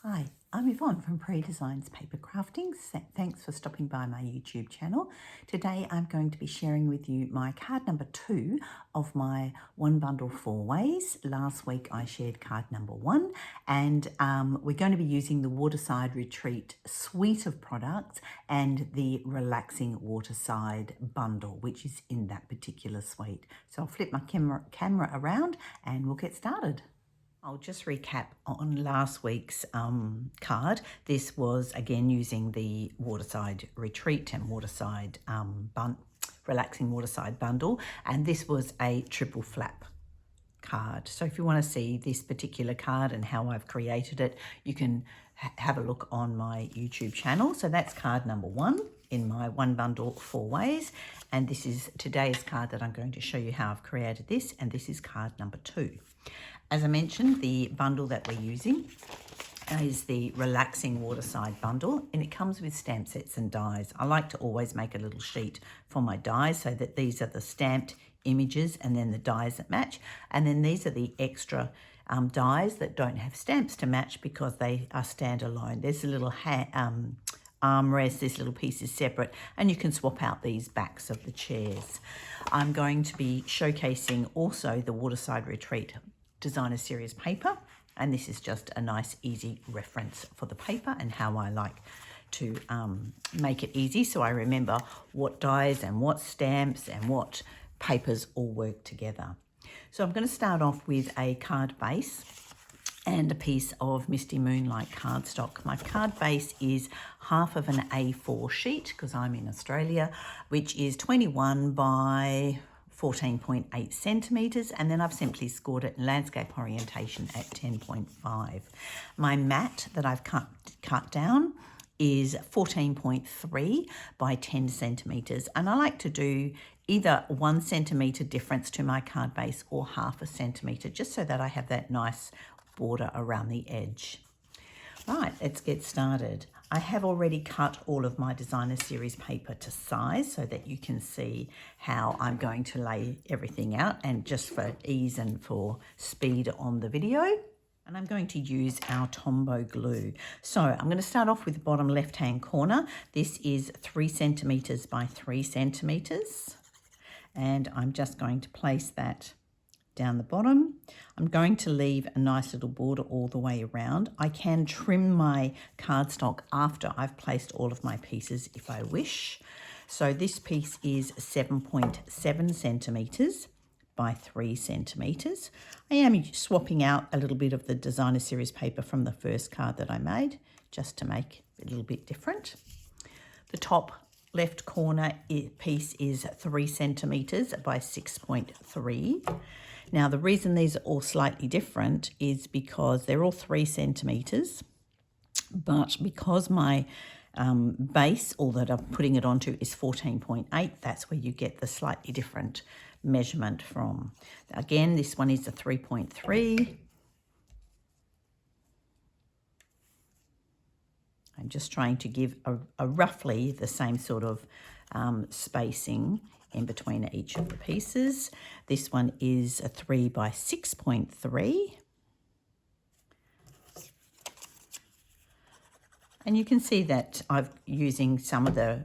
Hi, I'm Yvonne from Pree Designs Paper Crafting. Thanks for stopping by my YouTube channel. Today I'm going to be sharing with you my card number 2 of my One Bundle 4 Ways. Last week I shared card number 1 and we're going to be using the Waterside Retreat suite of products and the Relaxing Waterside bundle, which is in that particular suite. So I'll flip my camera around and we'll get started. I'll just recap on last week's card. This was again using the Waterside Retreat and Waterside Relaxing Waterside bundle, and this was a triple flap card. So if you want to see this particular card and how I've created it, you can have a look on my YouTube channel. So that's card number 1 in my One Bundle 4 Ways, and this is today's card that I'm going to show you how I've created this, and this is card number 2. As I mentioned, the bundle that we're using is the Relaxing Waterside bundle, and it comes with stamp sets and dies. I like to always make a little sheet for my dies so that these are the stamped images and then the dies that match, and then these are the extra dies that don't have stamps to match because they are standalone. There's a little armrest, this little piece is separate, and you can swap out these backs of the chairs. I'm going to be showcasing also the Waterside Retreat Designer Series paper, and this is just a nice easy reference for the paper and how I like to make it easy so I remember what dies and what stamps and what papers all work together. So I'm going to start off with a card base and a piece of Misty Moonlight cardstock. My card base is half of an A4 sheet because I'm in Australia, which is 21 by 14.8 centimetres, and then I've simply scored it in landscape orientation at 10.5. My mat that I've cut down is 14.3 by 10 centimetres, and I like to do either 1 centimetre difference to my card base or half a centimetre, just so that I have that nice border around the edge. Right, let's get started. I have already cut all of my Designer Series paper to size so that you can see how I'm going to lay everything out, and just for ease and for speed on the video. And I'm going to use our Tombow glue. So I'm going to start off with the bottom left-hand corner. This is 3 centimetres by 3 centimetres. And I'm just going to place that down the bottom. I'm going to leave a nice little border all the way around. I can trim my cardstock after I've placed all of my pieces if I wish. So this piece is 7.7 centimetres by 3 centimetres. I am swapping out a little bit of the Designer Series paper from the first card that I made, just to make it a little bit different. The top left corner piece is 3 centimetres by 6.3. Now, the reason these are all slightly different is because they're all 3 centimetres, but because my base, or that I'm putting it onto, is 14.8, that's where you get the slightly different measurement from. Again, this one is a 3.3. I'm just trying to give a roughly the same sort of spacing in between each of the pieces. This one is a 3 by 6.3. And you can see that I'm using some of the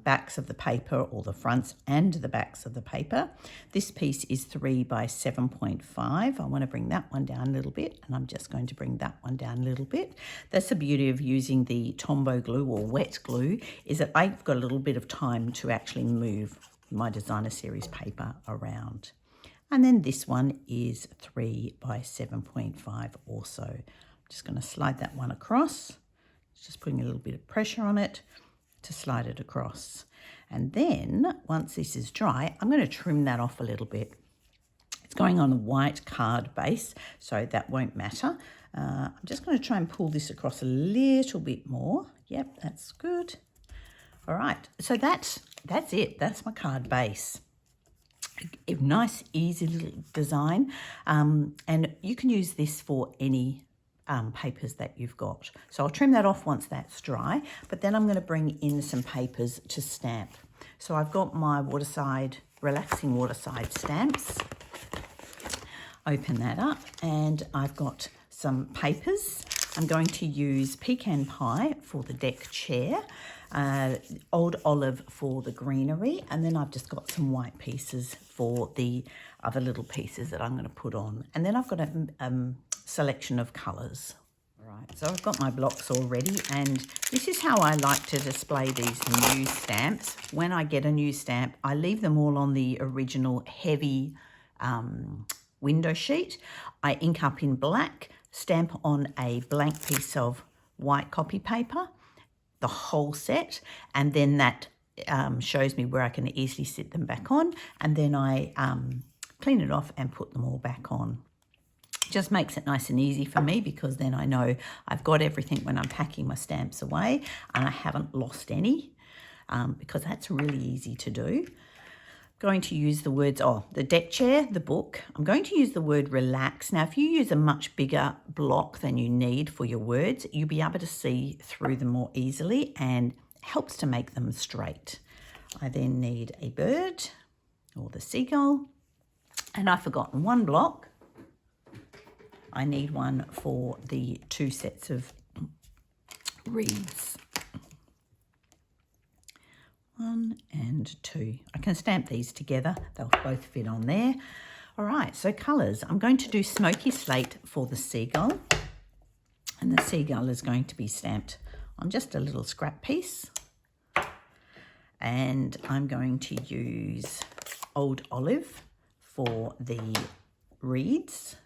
backs of the paper, or the fronts and the backs of the paper. This piece is 3 by 7.5. I want to bring that one down a little bit, and I'm just going to bring that one down a little bit. That's the beauty of using the Tombow glue, or wet glue, is that I've got a little bit of time to actually move my Designer Series paper around. And then this one is 3 by 7.5 also. I'm just going to slide that one across. Just putting a little bit of pressure on it to slide it across. And then once this is dry, I'm going to trim that off a little bit. It's going on a white card base, so that won't matter. I'm just going to try and pull this across a little bit more. Yep, that's good. All right, so that's it. That's my card base. A nice, easy little design. And you can use this for any papers that you've got. So I'll trim that off once that's dry, but then I'm going to bring in some papers to stamp. So I've got my Relaxing Waterside stamps. Open that up, and I've got some papers. I'm going to use Pecan Pie for the deck chair, Old Olive for the greenery, and then I've just got some white pieces for the other little pieces that I'm going to put on. And then I've got a selection of colours. Right, so I've got my blocks already, and this is how I like to display these new stamps. When I get a new stamp, I leave them all on the original heavy window sheet. I ink up in black, stamp on a blank piece of white copy paper, the whole set, and then that shows me where I can easily sit them back on, and then I clean it off and put them all back on. Just makes it nice and easy for me, because then I know I've got everything when I'm packing my stamps away and I haven't lost any, because that's really easy to do. Going to use the words, the deck chair, the book. I'm going to use the word relax. Now, if you use a much bigger block than you need for your words, you'll be able to see through them more easily and helps to make them straight. I then need a bird or the seagull, and I've forgotten one block. I need one for the 2 sets of reeds. 1 and 2. I can stamp these together. They'll both fit on there. All right, so colours. I'm going to do smoky slate for the seagull. And the seagull is going to be stamped on just a little scrap piece. And I'm going to use Old Olive for the reeds.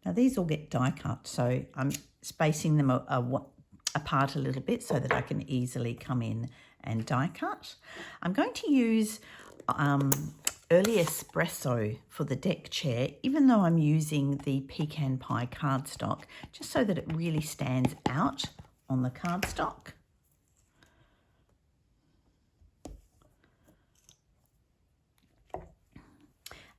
Now these will get die cut, so I'm spacing them apart a little bit so that I can easily come in and die cut. I'm going to use Early Espresso for the deck chair, even though I'm using the Pecan Pie cardstock, just so that it really stands out on the cardstock.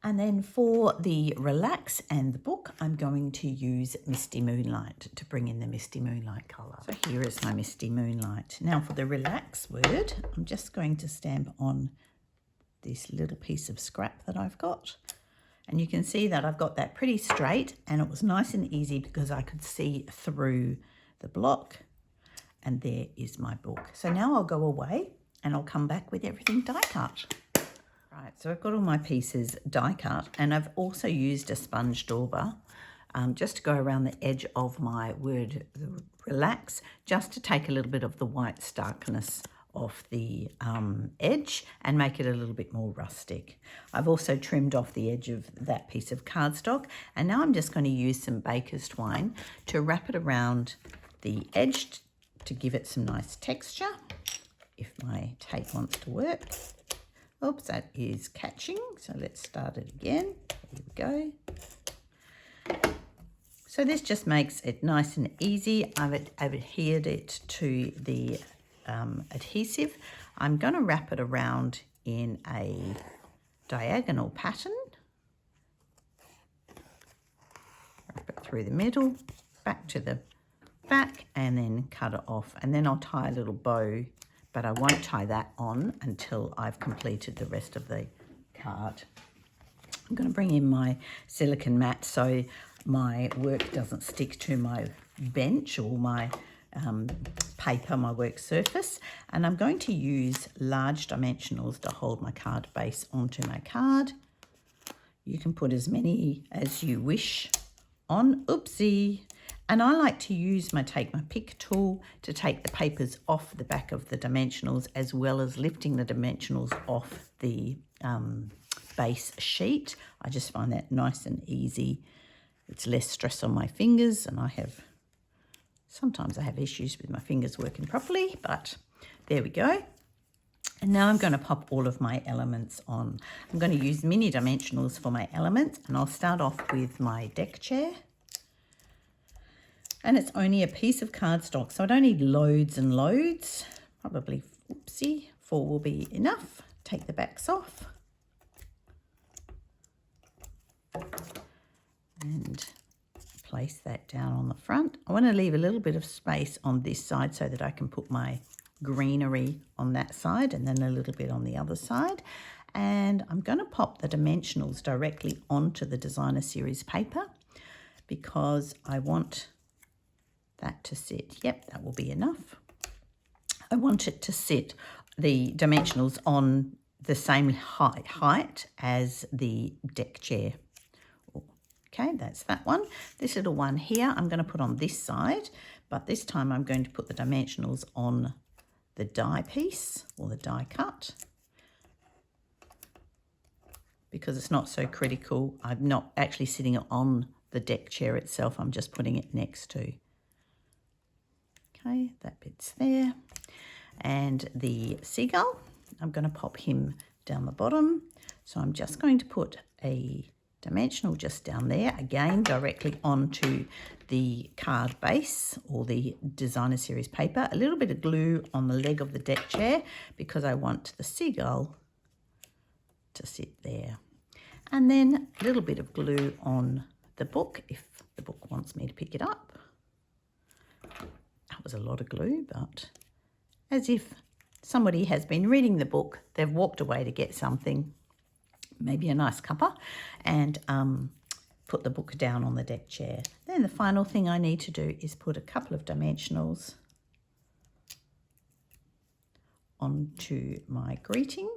And then for the relax and the book, I'm going to use Misty Moonlight to bring in the Misty Moonlight colour. So here is my Misty Moonlight. Now for the relax word, I'm just going to stamp on this little piece of scrap that I've got. And you can see that I've got that pretty straight, and it was nice and easy because I could see through the block. And there is my book. So now I'll go away and I'll come back with everything die cut. Right, so I've got all my pieces die cut, and I've also used a sponge dauber just to go around the edge of my word relax, just to take a little bit of the white starkness off the edge and make it a little bit more rustic. I've also trimmed off the edge of that piece of cardstock, and now I'm just going to use some baker's twine to wrap it around the edge to give it some nice texture, if my tape wants to work. Oops, that is catching, so let's start it again. Here we go. So this just makes it nice and easy. I've adhered it to the adhesive. I'm going to wrap it around in a diagonal pattern. Wrap it through the middle, back to the back, and then cut it off. And then I'll tie a little bow, but I won't tie that on until I've completed the rest of the card. I'm going to bring in my silicone mat so my work doesn't stick to my bench or my paper, my work surface. And I'm going to use large dimensionals to hold my card base onto my card. You can put as many as you wish on. Oopsie. And I like to use my take my pick tool to take the papers off the back of the dimensionals, as well as lifting the dimensionals off the base sheet. I just find that nice and easy. It's less stress on my fingers, and sometimes I have issues with my fingers working properly, but there we go. And now I'm going to pop all of my elements on. I'm going to use mini dimensionals for my elements, and I'll start off with my deck chair. And it's only a piece of cardstock, so I don't need loads and loads. Probably, oopsie, 4 will be enough. Take the backs off. And place that down on the front. I want to leave a little bit of space on this side so that I can put my greenery on that side, and then a little bit on the other side. And I'm going to pop the dimensionals directly onto the Designer Series paper. because I want that to sit. Yep, that will be enough. I want it to sit, the dimensionals, on the same height as the deck chair. Okay, that's that one. This little one here I'm going to put on this side, but this time I'm going to put the dimensionals on the die piece or the die cut, because it's not so critical. I'm not actually sitting on the deck chair itself, I'm just putting it next to. Okay, that bit's there. And the seagull, I'm going to pop him down the bottom. So I'm just going to put a dimensional just down there, again directly onto the card base or the designer series paper. A little bit of glue on the leg of the deck chair because I want the seagull to sit there. And then a little bit of glue on the book if the book wants me to pick it up. That was a lot of glue, but as if somebody has been reading the book, they've walked away to get something, maybe a nice cuppa, and put the book down on the deck chair. Then the final thing I need to do is put a couple of dimensionals onto my greeting.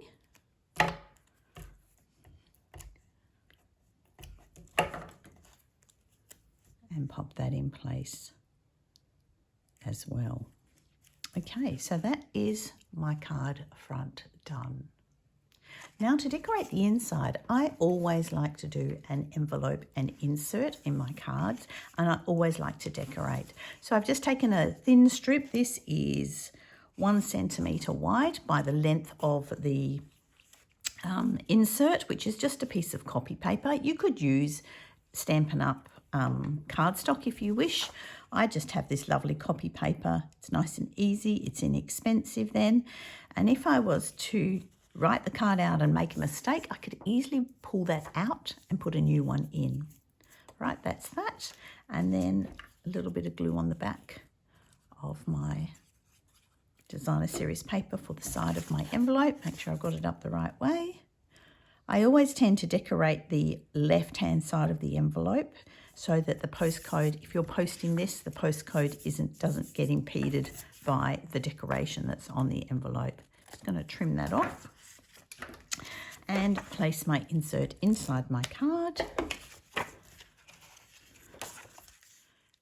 And pop that in place as well. Okay, so that is my card front done. Now to decorate the inside, I always like to do an envelope and insert in my cards, and I always like to decorate. So I've just taken a thin strip. This is 1 centimetre wide by the length of the insert, which is just a piece of copy paper. You could use Stampin' Up! Cardstock if you wish. I just have this lovely copy paper. It's nice and easy. It's inexpensive then. And if I was to write the card out and make a mistake, I could easily pull that out and put a new one in. Right, that's that. And then a little bit of glue on the back of my designer series paper for the side of my envelope. Make sure I've got it up the right way. I always tend to decorate the left-hand side of the envelope so that the postcode, if you're posting this, the postcode doesn't get impeded by the decoration that's on the envelope. Just going to trim that off and place my insert inside my card.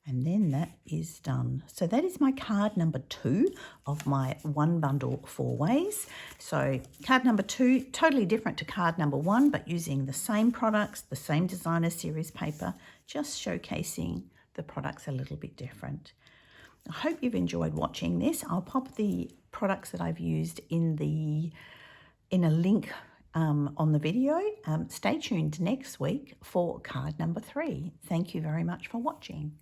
And then that is done. So that is my card number 2 of my 1 bundle 4 ways. So card number 2, totally different to card number 1, but using the same products, the same designer series paper, just showcasing the products a little bit different. I hope you've enjoyed watching this. I'll pop the products that I've used in a link on the video. Stay tuned next week for card number 3. Thank you very much for watching.